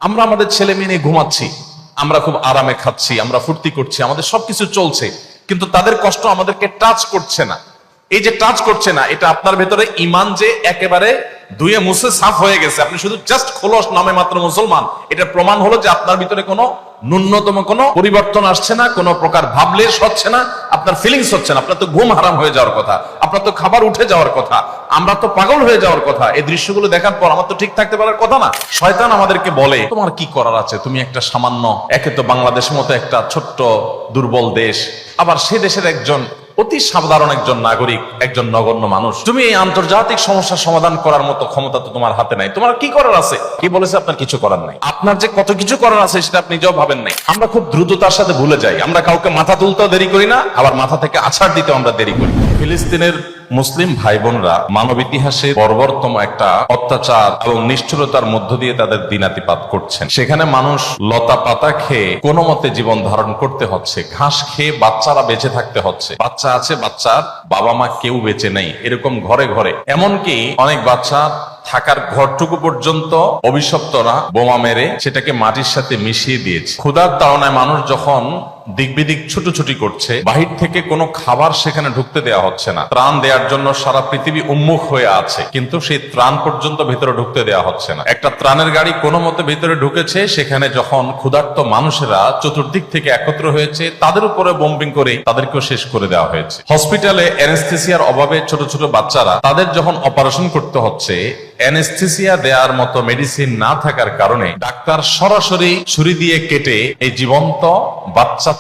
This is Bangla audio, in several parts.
আমরা আমাদের ছেলে মেয়ে নিয়ে ঘুমাচ্ছি, আমরা খুব আরামে খাচ্ছি, আমরা ফুর্তি করছি, আমাদের সবকিছু চলছে, কিন্তু তাদের কষ্ট আমাদেরকে টাচ করছে না। এই যে টাচ করছে না, এটা আপনার ভেতরে ইমান যে একেবারে ধুয়ে মুছে সাফ হয়ে গেছে, আপনি শুধু জাস্ট খোলস নামে মাত্র মুসলমান, এটা প্রমাণ হলো যে আপনার ভিতরে কোনো ন্যূনতম কোনো পরিবর্তন আসছে না, কোনো প্রকার ভাবলেশ হচ্ছে না, আপনার ফিলিংস হচ্ছে না। আপনার তো ঘুম হারাম হয়ে যাওয়ার কথা, আপনার তো খাবার উঠে যাওয়ার কথা, আমরা তো পাগল হয়ে যাওয়ার কথা। এই দৃশ্যগুলো দেখার পর আমার তো ঠিক থাকতে পারার কথা না। শয়তান আমাদেরকে বলে তোমার কি করার আছে, তুমি একটা সামান্য, একে তো বাংলাদেশের মতো একটা ছোট্ট দুর্বল দেশ, আবার সে দেশের একজন অতি সাধারণ একজন নাগরিক, একজন নগণ্য মানুষ, তুমি এই আন্তর্জাতিক সমস্যার সমাধান করার মতো ক্ষমতা তো তোমার হাতে নাই, তোমার কি করার আছে? কি বলেছে? আপনার কিছু করার নাই। আপনার যে কত কিছু করার আছে সেটা আপনি নিজেও ভাবেন নাই। আমরা খুব দ্রুততার সাথে ভুলে যাই, আমরা কাউকে মাথা তুলতেও দেরি করি না, আবার মাথা থেকে আছাড় দিতেও আমরা দেরি করি। ফিলিস্তিনের মুসলিম ভাই বোনরা মানব ইতিহাসে বর্বরতম একটা অত্যাচার এবং নিষ্ঠুরতার মধ্য দিয়ে তাদের দিনাতিপাত করছেন। সেখানে মানুষ লতা পাতা খেয়ে কোনো মতে জীবন ধারণ করতে হচ্ছে, ঘাস খেয়ে বাচ্চারা বেঁচে থাকতে হচ্ছে। বাচ্চা আছে, বাচ্চার বাবা মা কেউ বেঁচে নেই, এরকম ঘরে ঘরে। এমনকি অনেক বাচ্চা থাকার ঘরটুকু পর্যন্ত অভিশপ্তরা বোমা মেরে সেটাকে মাটির সাথে মিশিয়ে দিয়েছে। ক্ষুধার তাড়নায় মানুষ যখন দিক বিদিক ছুটোছুটি করছে, বাহির থেকে কোনো খাবার সেখানে ঢুকতে দেওয়া হচ্ছে না। ত্রাণ দেওয়ার জন্য সারা পৃথিবী উন্মুখ হয়ে আছে, কিন্তু সেই ত্রাণ পর্যন্ত ভেতরে ঢুকতে দেওয়া হচ্ছে না। একটা ত্রাণের গাড়ি কোনো মতে ভেতরে ঢুকেছে, সেখানে যখন ক্ষুধার্ত মানুষেরা চতুর্দিক থেকে একত্র হয়েছে, তাদের উপরে বোম্বিং করে তাদেরকেও শেষ করে দেওয়া হয়েছে। হসপিটালে অ্যানেস্থেসিয়ার অভাবে ছোট ছোট বাচ্চারা, তাদের যখন অপারেশন করতে হচ্ছে, অ্যানেস্থেসিয়া দেওয়ার মতো মেডিসিন না থাকার কারণে ডাক্তার সরাসরি ছুরি দিয়ে কেটে এই জীবন্ত বাচ্চা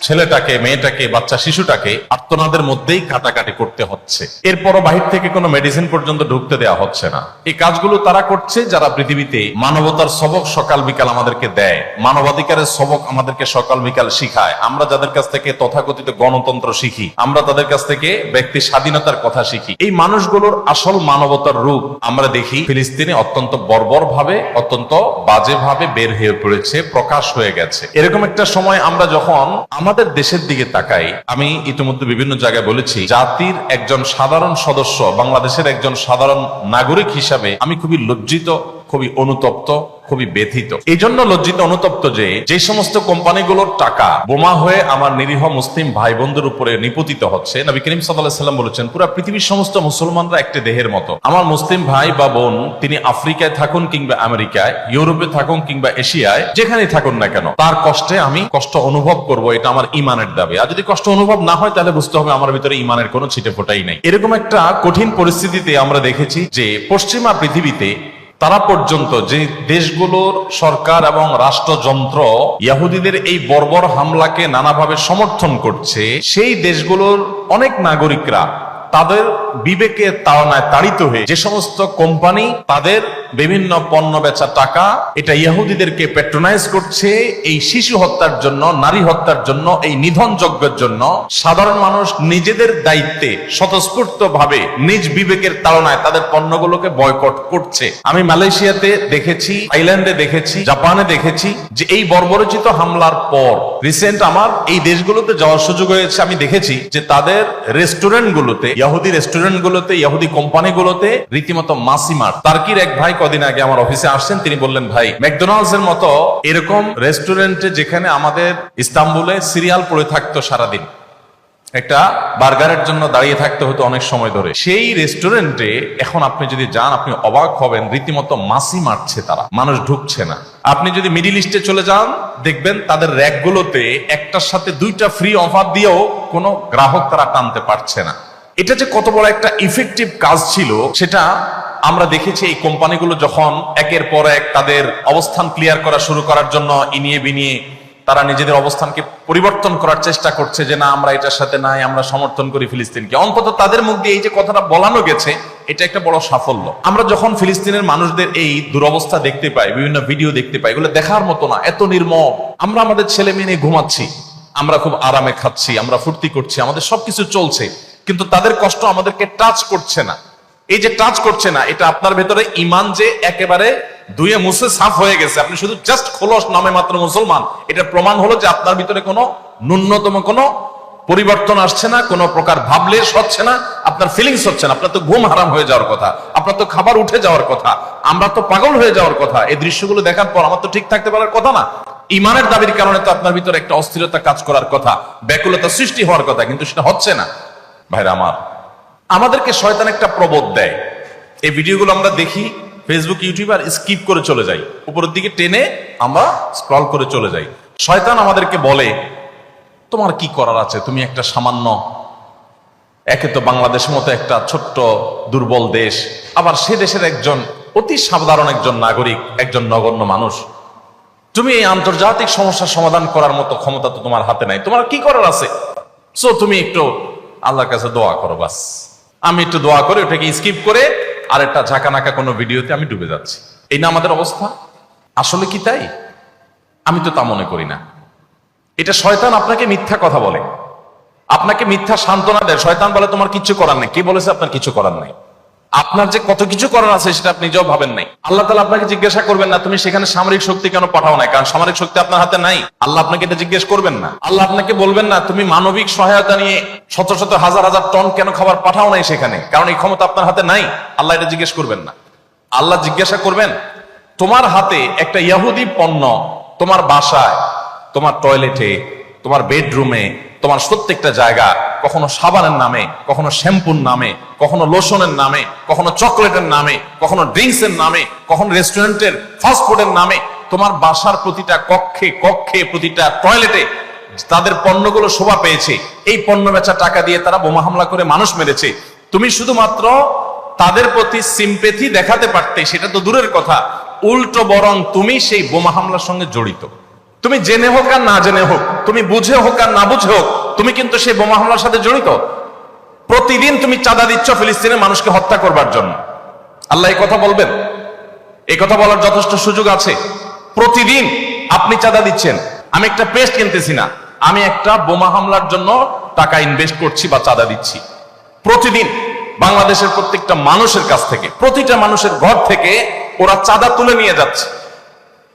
ছেলেটাকে, মেয়েটাকে, বাচ্চা শিশুটাকে আর্তনাদের মধ্যেই কাটাকাটি করতে হচ্ছে। এরপরও বাহির থেকে কোনো মেডিসিন পর্যন্ত ঢুকতে দেওয়া হচ্ছে না। এই কাজগুলো তারা করছে যারা পৃথিবীতে মানবতার সবক সকাল বিকাল আমাদেরকে দেয়, মানবাধিকারের সবক আমাদেরকে সকাল বিকাল শিখায়। আমরা যাদের কাছ থেকে তথাকথিত গণতন্ত্র শিখি, আমরা তাদের কাছ থেকে ব্যক্তি স্বাধীনতার কথা শিখি। এই মানুষগুলোর আসল মানবতার রূপ আমরা দেখি ফিলিস্তিনে অত্যন্ত বর্বর ভাবে, অত্যন্ত বাজে ভাবে বের হয়ে পড়েছে, প্রকাশ হয়ে গেছে। এরকম একটা সময় আমরা যখন আমাদের দেশের দিকে তাকাই, আমি ইতিমধ্যে বিভিন্ন জায়গায় বলেছি, জাতির একজন সাধারণ সদস্য, বাংলাদেশের একজন সাধারণ নাগরিক হিসাবে আমি খুবই লজ্জিত, খুবই অনুতপ্ত, খুবই ব্যথিত। এই জন্য লজ্জিত অনুতপ্ত যে সমস্ত কোম্পানিগুলোর টাকা বোমা হয়ে আমার নিরীহ মুসলিম ভাই বোনদের উপরে নিপতিত হচ্ছে। নবী করিম সাল্লাল্লাহু আলাইহি ওয়াসাল্লাম বলেছেন, পুরো পৃথিবীর সমস্ত মুসলমানরা একটি দেহের মতো। আমার মুসলিম ভাই বা বোন, তিনি আফ্রিকায় থাকুন কিংবা আমেরিকায়, ইউরোপে থাকুন কিংবা এশিয়ায়, যেখানেই থাকুন না কেন, তার কষ্টে আমি কষ্ট অনুভব করব, এটা আমার ইমানের দাবি। আর যদি কষ্ট অনুভব না হয়, তাহলে বুঝতে হবে আমার ভিতরে ইমানের কোনো ছিটে ফোটাই নাই। এরকম একটা কঠিন পরিস্থিতিতে আমরা দেখেছি যে পশ্চিমা পৃথিবীতে তারা পর্যন্ত, যে দেশগুলোর সরকার এবং রাষ্ট্রযন্ত্র ইহুদিদের এই বর্বর হামলাকে নানাভাবে সমর্থন করছে, সেই দেশগুলোর অনেক নাগরিকরা তাদের বিবেকের তাড়নায় তাড়িত হয়ে যে সমস্ত কোম্পানি তাদের বিভিন্ন পণ্য বেচা টাকা এটা ইহুদিদেরকে প্যাট্রোনাইজ করছে এই শিশু হত্যার জন্য, নারী হত্যার জন্য, এই নিধন যজ্ঞের জন্য, সাধারণ মানুষ নিজেদের দায়িত্বে স্বতঃস্ফূর্ত ভাবে নিজ বিবেকের তাড়নায় তাদের পণ্যগুলোকে বয়কট করছে। আমি মালয়েশিয়াতে দেখেছি, থাইল্যান্ডে দেখেছি, জাপানে দেখেছি যে এই বর্বরচিত হামলার পর রিসেন্ট আমার এই দেশগুলোতে যাওয়ার সুযোগ হয়েছে। আমি দেখেছি যে তাদের রেস্টুরেন্টগুলোতে, ইহুদি রেস্টুরেন্টগুলোতে, ইহুদি কোম্পানিগুলোতে রীতিমতো মাসি মার। টার্কির এক ভাই কদিন আগে আমার অফিসে আসছেন, তিনি বললেন, ভাই, ম্যাকডোনাল্ডস এর মতো এরকম রেস্টুরেন্টে যেখানে আমাদের ইস্তাম্বুলে সিরিয়াল পড়ে থাকতো সারাদিন, একটা বার্গারের জন্য দাঁড়িয়ে থাকতে হতো অনেক সময় ধরে, সেই রেস্টুরেন্টে এখন আপনি যদি যান, আপনি অবাক হবেন, রীতিমতো মাসি মারছে তারা, মানুষ ঢুকছে না। আপনি যদি মিডিল ইস্টে চলে যান, দেখবেন তাদের র্যাকগুলোতে একটার সাথে দুইটা ফ্রি অফার দিয়েও কোনো গ্রাহক তারা টানতে পারছে না। এটা যে কত বড় একটা ইফেক্টিভ কাজ ছিল, সেটা আমরা দেখেছি। এই কোম্পানিগুলো যখন একের পর এক তাদের অবস্থান ক্লিয়ার করা শুরু করার জন্য ইনিয়ে বিনিয়ে তারা নিজেদের অবস্থানকে পরিবর্তন করার চেষ্টা করছে যে না, আমরা এটার সাথে নাই, আমরা সমর্থন করি ফিলিস্তিনকে, অন্তত তাদের মুখ দিয়ে এই যে কথাটা বলানো গেছে, এটা একটা বড় সাফল্য। আমরা যখন ফিলিস্তিনের মানুষদের এই দুরবস্থা দেখতে পাই, বিভিন্ন ভিডিও দেখতে পাই, এগুলো দেখার মতো না, এত নির্মম। আমরা আমাদের ছেলে মেয়ে নিয়ে ঘুমাচ্ছি, আমরা খুব আরামে খাচ্ছি, আমরা ফুর্তি করছি, আমাদের সবকিছু চলছে, কিন্তু তাদের কষ্ট আমাদেরকে টাচ করছে না। এই যে টাচ করছে না, এটা আপনার ভেতরে ইমান যে একেবারে ধুয়ে মুছে সাফ হয়ে গেছে, আপনি শুধু জাস্ট খোলস নামে মাত্র মুসলমান, এটা প্রমাণ হলো যে আপনার ভিতরে কোনো ন্যূনতম কোনো পরিবর্তন আসছে না, কোনো প্রকার ভাবলেশ হচ্ছে না, আপনার ফিলিংস হচ্ছে না। আপনার তো ঘুম হারাম হয়ে যাওয়ার কথা, আপনার তো খাবার উঠে যাওয়ার কথা, আমরা তো পাগল হয়ে যাওয়ার কথা। এই দৃশ্যগুলো দেখার পর আমার তো ঠিক থাকতে পারার কথা না। ইমানের দাবির কারণে তো আপনার ভিতরে একটা অস্থিরতা কাজ করার কথা, ব্যাকুলতা সৃষ্টি হওয়ার কথা, কিন্তু সেটা হচ্ছে না। ভাইরা আমার, আমাদেরকে শয়তান একটা প্রবোধ দেয়। এই ভিডিওগুলো আমরা দেখি ফেসবুক, ইউটিউব, আর স্কিপ করে চলে যাই, উপরের দিকে টেনে আমরা স্ক্রল করে চলে যাই। শয়তান আমাদেরকে বলে, তোমার কি করার আছে, তুমি একটা সামান্য, একে তো বাংলাদেশের মতো একটা ছোট্ট দুর্বল দেশ, আবার সে দেশের একজন অতি সাধারণ একজন নাগরিক, একজন নগণ্য মানুষ, তুমি এই আন্তর্জাতিক সমস্যার সমাধান করার মতো ক্ষমতা তো তোমার হাতে নাই, তোমার কি করার আছে? সো তুমি একটু আল্লাহর কাছে দোয়া করো, বাস। আমি একটু দোয়া করে ওটাকে স্কিপ করে আর একটা ঝাঁকানাকা কোনো ভিডিওতে আমি ডুবে যাচ্ছি। এই না আমাদের অবস্থা? আসলে কি তাই? আমি তো তা মনে করি না। এটা শয়তান আপনাকে মিথ্যা কথা বলে, আপনাকে মিথ্যা সান্ত্বনা দেয়। শয়তান বলে তোমার কিছু করার নেই। কে বলেছে আপনার কিছু করার নেই? আপনার যে কত কিছু করার আছে সেটা আপনি নিজেও ভাবেন নাই। আল্লাহ তাআলা আপনাকে জিজ্ঞাসা করবেন না তুমি সেখানে সামরিক শক্তি কেন পাঠাও নাই, কারণ সামরিক শক্তি আপনার হাতে নাই। আল্লাহ আপনাকে এটা জিজ্ঞেস করবেন না। আল্লাহ আপনাকে বলবেন না তুমি মানবিক সহায়তা নিয়ে শত শত হাজার হাজার টন কেন খাবার পাঠাও নাই সেখানে, কারণ এই ক্ষমতা আপনার হাতে নাই। আল্লাহ এটা জিজ্ঞেস করবেন না। আল্লাহ জিজ্ঞাসা করবেন তোমার হাতে একটা ইহুদি পণ্য তোমার বাসায়, তোমার টয়লেটে, তোমার বেডরুমে, তোমার প্রত্যেকটা জায়গা, কখনো সাবানের নামে, কখনো শ্যাম্পুর নামে, কখনো লোশনের নামে, কখনো চকলেটের নামে, কখনো ড্রিঙ্কস এর নামে, কখনো রেস্টুরেন্টের ফাস্টফুডের নামে, তোমার বাসার প্রতিটা কক্ষে কক্ষে, প্রতিটা টয়লেটে তাদের পণ্যগুলো শোভা পেয়েছে। এই পণ্য বেচা টাকা দিয়ে তারা বোমা হামলা করে মানুষ মেরেছে। তুমি শুধুমাত্র তাদের প্রতি সিম্পেথি দেখাতে পারতে, সেটা তো দূরের কথা, উল্টো বরং তুমি সেই বোমা হামলার সঙ্গে জড়িত। তুমি জেনে হোক আর না জেনে হোক, তুমি বুঝে হোক আর না বুঝে হোক, তুমি কিন্তু সেই বোমা হামলার সাথে জড়িত। প্রতিদিন তুমি চাঁদা দিচ্ছ ফিলিস্তিনের মানুষকে হত্যা করবার জন্য। আল্লাহ এই কথা বলবেন? এই কথা বলার যথেষ্ট সুযোগ আছে। প্রতিদিন আপনি চাঁদা দিচ্ছেন। আমি একটা পেস্ট কিনতেছি না, আমি একটা বোমা হামলার জন্য টাকা ইনভেস্ট করছি বা চাঁদা দিচ্ছি। প্রতিদিন বাংলাদেশের প্রত্যেকটা মানুষের কাছ থেকে, প্রতিটা মানুষের ঘর থেকে ওরা চাঁদা তুলে নিয়ে যাচ্ছে।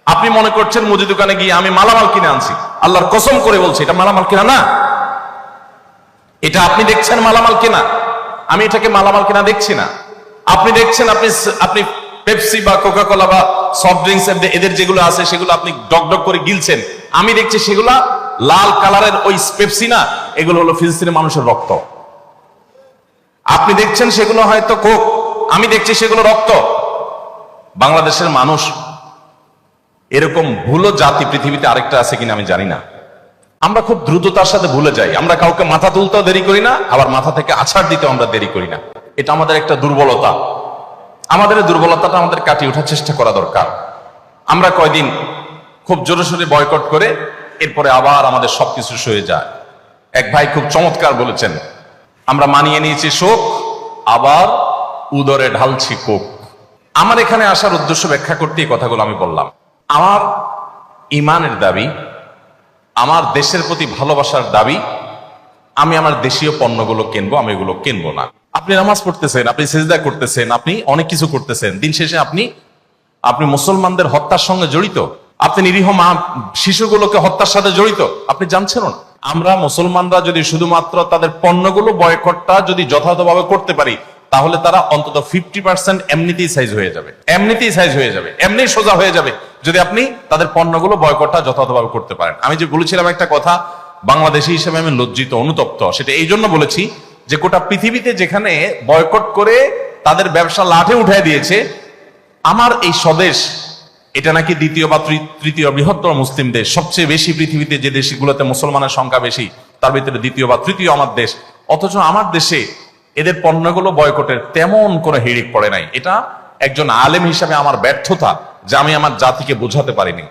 আপনি মনে করছেন মুদি দোকানে গিয়ে আমি মালামাল কিনে আনছি। আল্লাহর কসম করে বলছি এটা মালামাল কিনা না। এটা আপনি দেখছেন মালামাল কিনা, আমি এটাকে মালামাল কিনা দেখছি না। আপনি দেখছেন আপনি পেপসি বা কোকা কোলা বা সফট ড্রিঙ্কস এদের যেগুলো আছে সেগুলো আপনি ডক ডক করে গিলছেন। আমি দেখছি সেগুলা লাল কালারের ওই পেপসি না, এগুলো হলো ফিলিস্তিনের মানুষের রক্ত। আপনি দেখছেন সেগুলো হয়তো কোক, আমি দেখছি সেগুলো রক্ত। বাংলাদেশের মানুষ এরকম ভুলো জাতি পৃথিবীতে আরেকটা আছে কিনা আমি জানি না। আমরা খুব দ্রুততার সাথে ভুলে যাই। আমরা কাউকে মাথা তুলতেও দেরি করি না, আবার মাথা থেকে আছাড় দিতেও আমরা দেরি করি না। এটা আমাদের একটা দুর্বলতা। আমাদের এই দুর্বলতাটা আমাদের কাটিয়ে ওঠার চেষ্টা করা দরকার। আমরা কয়দিন খুব জোরে সোরে বয়কট করে এরপরে আবার আমাদের সবকিছু সয়ে যায়। এক ভাই খুব চমৎকার বলেছেন, আমরা মানিয়ে নিয়েছি শোক, আবার উদরে ঢালছি কোক। আমার এখানে আসার উদ্দেশ্য ব্যাখ্যা করতে এই কথাগুলো আমি বললাম। আমার ইমানের দাবি, আমার দেশের প্রতি ভালোবাসার দাবি, আমি আমার দেশীয় পণ্যগুলো কিনবো, আমি এগুলো কিনবো না। আপনি নামাজ পড়তেছেন, আপনি সিজদা করতেছেন, আপনি অনেক কিছু করতেছেন, দিন শেষে আপনি মুসলমানদের হত্যার সঙ্গে জড়িত। আপনি নিরীহ মা শিশুগুলোকে হত্যার সাথে জড়িত, আপনি জানছেন না। আমরা মুসলমানরা যদি শুধুমাত্র তাদের পণ্যগুলো বয়কটটা যদি যথাযথভাবে করতে পারি, তাহলে তারা অন্তত 50% এমনিতেই সাইজ হয়ে যাবে, এমনি সোজা হয়ে যাবে, যদি আপনি তাদের পণ্যগুলো বয়কটটা যথাযথভাবে করতে পারেন। আমি যে বলেছিলাম একটা কথা, বাংলাদেশী হিসেবে আমি লজ্জিত, অনুতপ্ত। সেটা এই জন্য বলেছি যে গোটা পৃথিবীতে যেখানে বয়কট করে তাদের ব্যবসা লাঠে উঠায় দিয়েছে, আমার এই স্বদেশ এটা নাকি দ্বিতীয় বা তৃতীয় বৃহত্তর মুসলিম দেশ। সবচেয়ে বেশি পৃথিবীতে যে দেশগুলোতে মুসলমানের সংখ্যা বেশি তার ভিতরে দ্বিতীয় বা তৃতীয় আমার দেশ। অথচ আমার দেশে এদের পণ্যগুলো বয়কটের তেমন কোনো হিড়িক পড়ে নাই। এটা একজন আলেম হিসাবে আমার ব্যর্থতা, যা আমি আমার জাতিকে বোঝাতে পারিনি।